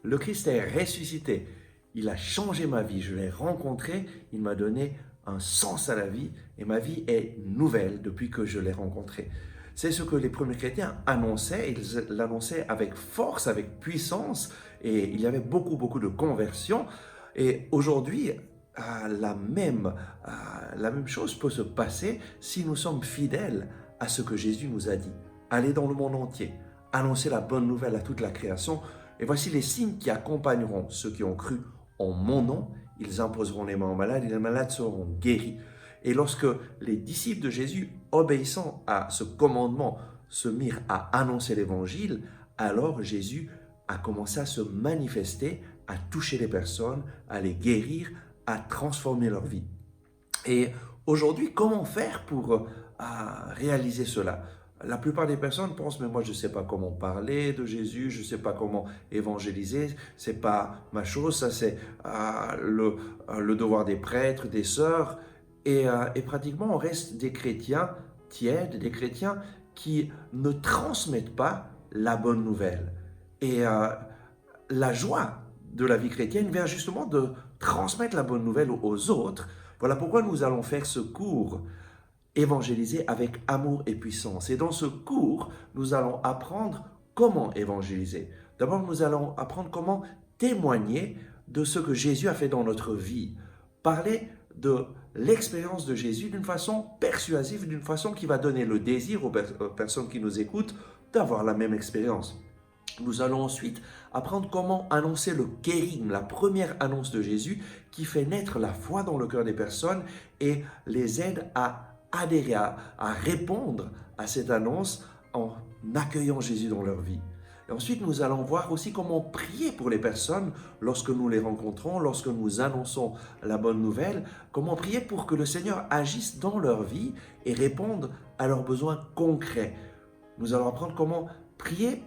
le Christ est ressuscité. Il a changé ma vie. Je l'ai rencontré. Il m'a donné un sens à la vie et ma vie est nouvelle depuis que je l'ai rencontré. C'est ce que les premiers chrétiens annonçaient. Ils l'annonçaient avec force, avec puissance et il y avait beaucoup de conversions. Et aujourd'hui, la même chose peut se passer si nous sommes fidèles à ce que Jésus nous a dit. Allez dans le monde entier, annoncer la bonne nouvelle à toute la création. Et voici les signes qui accompagneront ceux qui ont cru en mon nom. Ils imposeront les mains aux malades et les malades seront guéris. Et lorsque les disciples de Jésus, obéissant à ce commandement, se mirent à annoncer l'évangile, alors Jésus a commencé à se manifester, à toucher les personnes, à les guérir, à transformer leur vie. Et aujourd'hui, comment faire pour réaliser cela? La plupart des personnes pensent, mais moi je ne sais pas comment parler de Jésus, je ne sais pas comment évangéliser, ce n'est pas ma chose, ça c'est le devoir des prêtres, des sœurs. Et pratiquement on reste des chrétiens tièdes, des chrétiens qui ne transmettent pas la bonne nouvelle. Et la joie de la vie chrétienne vient justement de transmettre la bonne nouvelle aux autres. Voilà pourquoi nous allons faire ce cours évangéliser avec amour et puissance. Et dans ce cours, nous allons apprendre comment évangéliser. D'abord, nous allons apprendre comment témoigner de ce que Jésus a fait dans notre vie. Parler de l'expérience de Jésus d'une façon persuasive, d'une façon qui va donner le désir aux personnes qui nous écoutent d'avoir la même expérience. Nous allons ensuite apprendre comment annoncer le kérigme, la première annonce de Jésus qui fait naître la foi dans le cœur des personnes et les aide à adhérer, à répondre à cette annonce en accueillant Jésus dans leur vie. Et ensuite, nous allons voir aussi comment prier pour les personnes lorsque nous les rencontrons, lorsque nous annonçons la bonne nouvelle, comment prier pour que le Seigneur agisse dans leur vie et réponde à leurs besoins concrets. Nous allons apprendre comment prier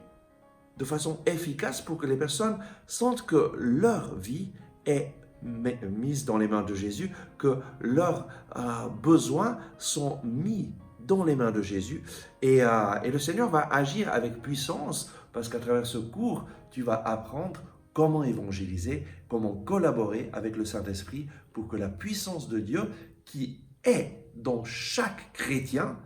de façon efficace pour que les personnes sentent que leur vie est mise dans les mains de Jésus, que leurs besoins sont mis dans les mains de Jésus. Et le Seigneur va agir avec puissance parce qu'à travers ce cours, tu vas apprendre comment évangéliser, comment collaborer avec le Saint-Esprit pour que la puissance de Dieu qui est dans chaque chrétien,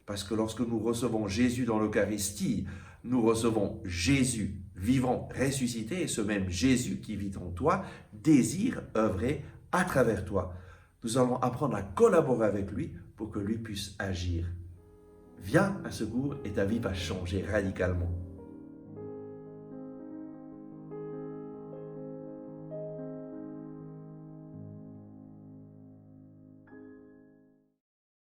parce que lorsque nous recevons Jésus dans l'Eucharistie, nous recevons Jésus vivant, ressuscité, et ce même Jésus qui vit en toi désire œuvrer à travers toi. Nous allons apprendre à collaborer avec lui pour que lui puisse agir. Viens à ce cours et ta vie va changer radicalement.